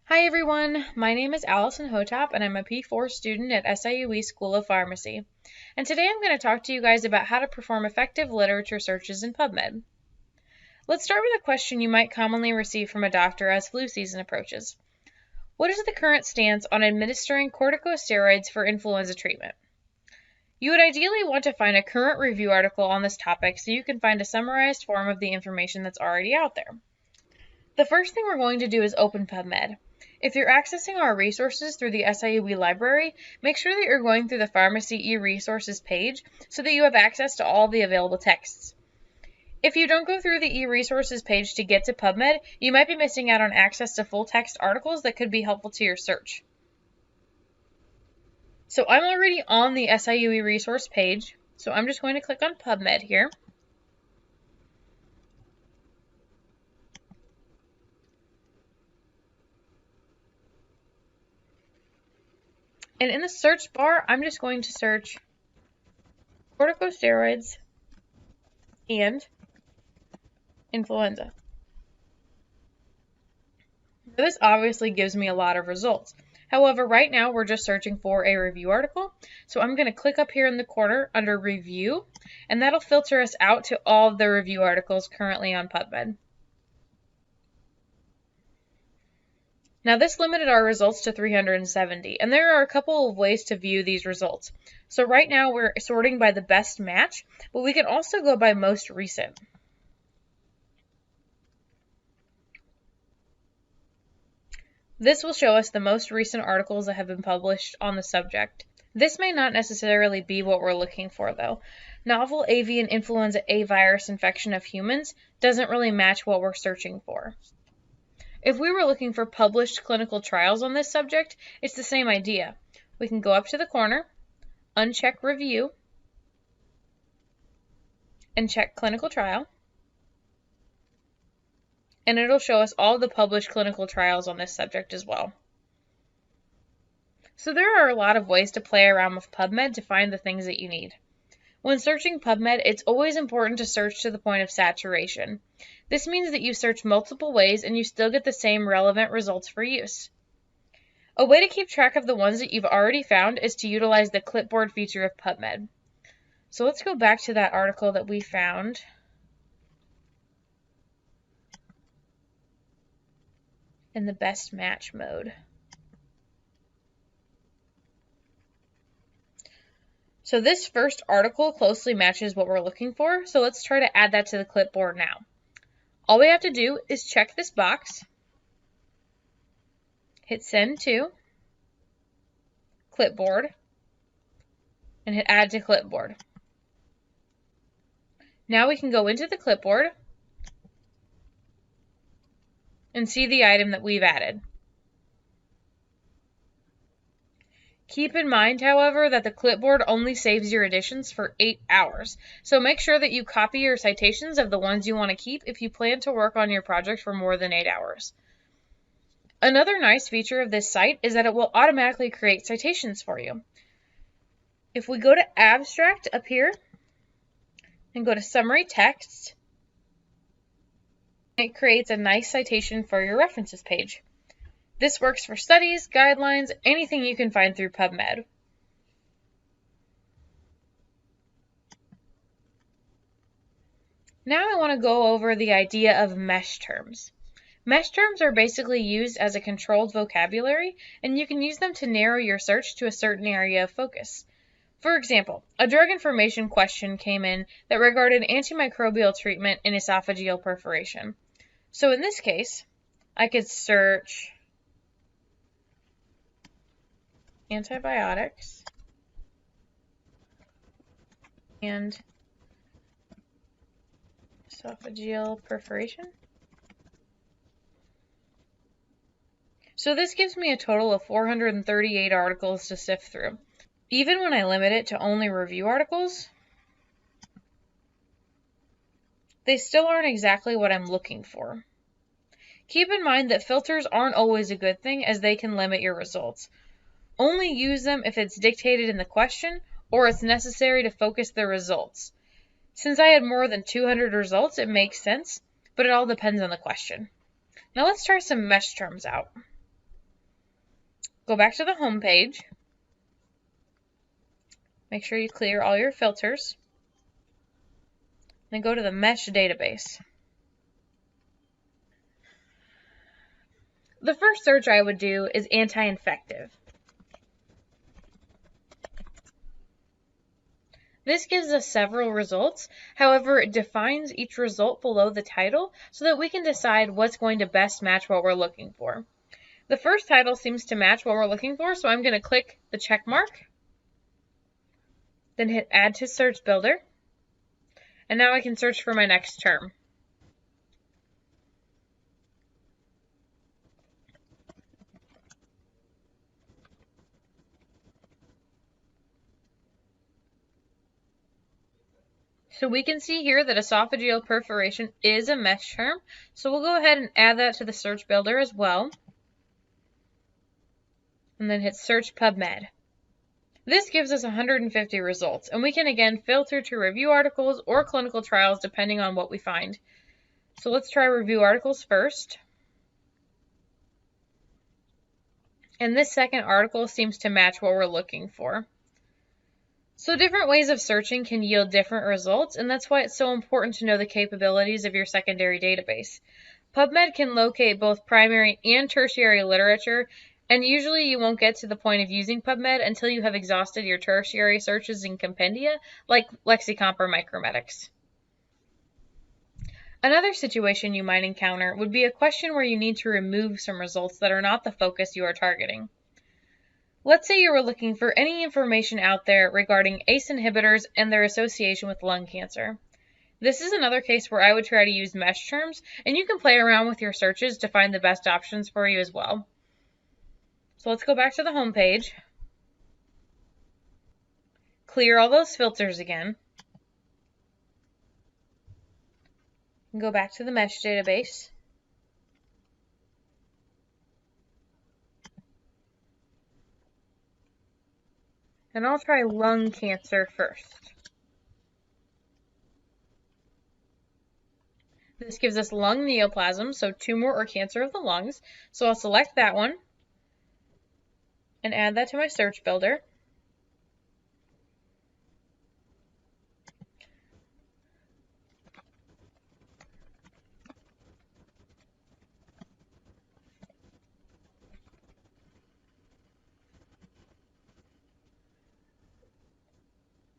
Hi everyone, my name is Allison Hotop and I'm a P4 student at SIUE School of Pharmacy. And today I'm going to talk to you guys about how to perform effective literature searches in Pubmed. Let's start with a question you might commonly receive from a doctor as flu season approaches. What is the current stance on administering corticosteroids for influenza treatment? You would ideally want to find a current review article on this topic so you can find a summarized form of the information that's already out there. The first thing we're going to do is open Pubmed. If you're accessing our resources through the SIUE library, make sure that you're going through the Pharmacy e-resources page so that you have access to all the available texts. If you don't go through the e-resources page to get to Pubmed, you might be missing out on access to full text articles that could be helpful to your search. So I'm already on the SIUE resource page, so I'm just going to click on Pubmed here. And in the search bar, I'm just going to search corticosteroids and influenza. Now, this obviously gives me a lot of results. However, right now we're just searching for a review article. So I'm going to click up here in the corner under review, and that'll filter us out to all of the review articles currently on Pubmed. Now this limited our results to 370, and there are a couple of ways to view these results. So right now we're sorting by the best match, but we can also go by most recent. This will show us the most recent articles that have been published on the subject. This may not necessarily be what we're looking for though. Novel avian influenza A virus infection of humans doesn't really match what we're searching for. If we were looking for published clinical trials on this subject, it's the same idea. We can go up to the corner, uncheck review, and check clinical trial. And it'll show us all the published clinical trials on this subject as well. So there are a lot of ways to play around with Pubmed to find the things that you need. When searching Pubmed, it's always important to search to the point of saturation. This means that you search multiple ways and you still get the same relevant results for use. A way to keep track of the ones that you've already found is to utilize the clipboard feature of Pubmed. So let's go back to that article that we found. In the best match mode. So this first article closely matches what we're looking for, so let's try to add that to the clipboard now. All we have to do is check this box, hit send to clipboard, and hit add to clipboard. Now we can go into the clipboard and see the item that we've added. Keep in mind, however, that the clipboard only saves your additions for 8 hours, so make sure that you copy your citations of the ones you want to keep if you plan to work on your project for more than 8 hours. Another nice feature of this site is that it will automatically create citations for you. If we go to Abstract up here and go to Summary Text, it creates a nice citation for your references page. This works for studies, guidelines, anything you can find through Pubmed. Now I want to go over the idea of mesh terms. Mesh terms are basically used as a controlled vocabulary, and you can use them to narrow your search to a certain area of focus. For example, a drug information question came in that regarded antimicrobial treatment in esophageal perforation. So in this case, I could search antibiotics and esophageal perforation. So this gives me a total of 438 articles to sift through. Even when I limit it to only review articles, they still aren't exactly what I'm looking for. Keep in mind that filters aren't always a good thing as they can limit your results. Only use them if it's dictated in the question or it's necessary to focus the results. Since I had more than 200 results, it makes sense, but it all depends on the question. Now let's try some mesh terms out. Go back to the home page. Make sure you clear all your filters. Then go to the mesh database. The first search I would do is anti-infective. This gives us several results. However, it defines each result below the title so that we can decide what's going to best match what we're looking for. The first title seems to match what we're looking for, so I'm going to click the check mark, then hit Add to Search Builder, and now I can search for my next term. So we can see here that esophageal perforation is a mesh term, so we'll go ahead and add that to the search builder as well, and then hit Search Pubmed. This gives us 150 results, and we can again filter to review articles or clinical trials depending on what we find. So let's try review articles first. And this second article seems to match what we're looking for. So different ways of searching can yield different results, and that's why it's so important to know the capabilities of your secondary database. PubMed can locate both primary and tertiary literature, and usually you won't get to the point of using PubMed until you have exhausted your tertiary searches in compendia, like Lexicomp or Micromedics. Another situation you might encounter would be a question where you need to remove some results that are not the focus you are targeting. Let's say you were looking for any information out there regarding ACE inhibitors and their association with lung cancer. This is another case where I would try to use mesh terms, and you can play around with your searches to find the best options for you as well. So let's go back to the home page, clear all those filters again, and go back to the mesh database. And I'll try lung cancer first. This gives us lung neoplasm, so tumor or cancer of the lungs. So I'll select that one and add that to my search builder.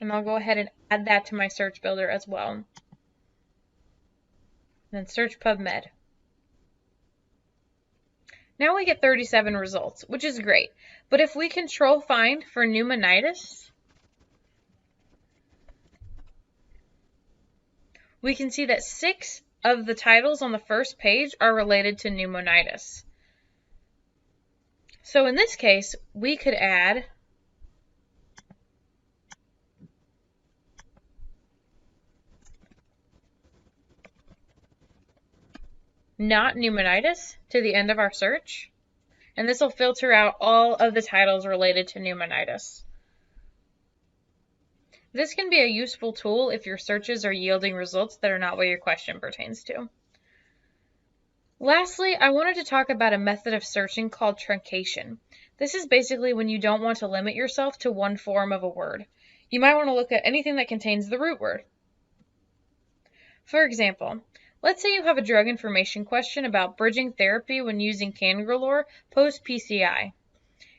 And I'll go ahead and add that to my search builder as well. And then search PubMed. Now we get 37 results, which is great. But if we control find for pneumonitis, we can see that 6 of the titles on the first page are related to pneumonitis. So in this case, we could add not pneumonitis to the end of our search, and this will filter out all of the titles related to pneumonitis. This can be a useful tool if your searches are yielding results that are not what your question pertains to. Lastly, I wanted to talk about a method of searching called truncation. This is basically when you don't want to limit yourself to one form of a word. You might want to look at anything that contains the root word. For example, let's say you have a drug information question about bridging therapy when using cangrelor post-PCI.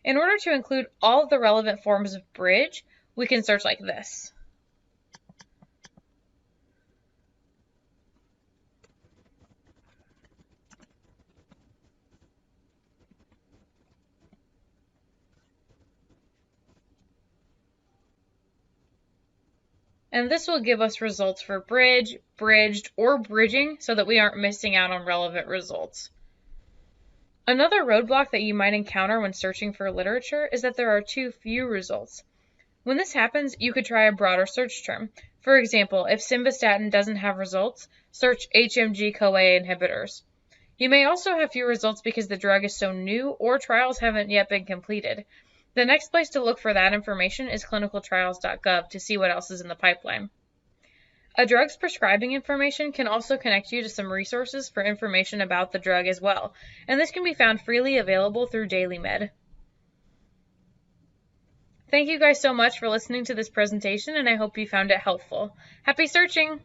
In order to include all of the relevant forms of bridge, we can search like this. And this will give us results for bridge, bridged, or bridging so that we aren't missing out on relevant results. Another roadblock that you might encounter when searching for literature is that there are too few results. When this happens, you could try a broader search term. For example, if simvastatin doesn't have results, search HMG-CoA inhibitors. You may also have few results because the drug is so new or trials haven't yet been completed. The next place to look for that information is clinicaltrials.gov to see what else is in the pipeline. A drug's prescribing information can also connect you to some resources for information about the drug as well, and this can be found freely available through DailyMed. Thank you guys so much for listening to this presentation, and I hope you found it helpful. Happy searching!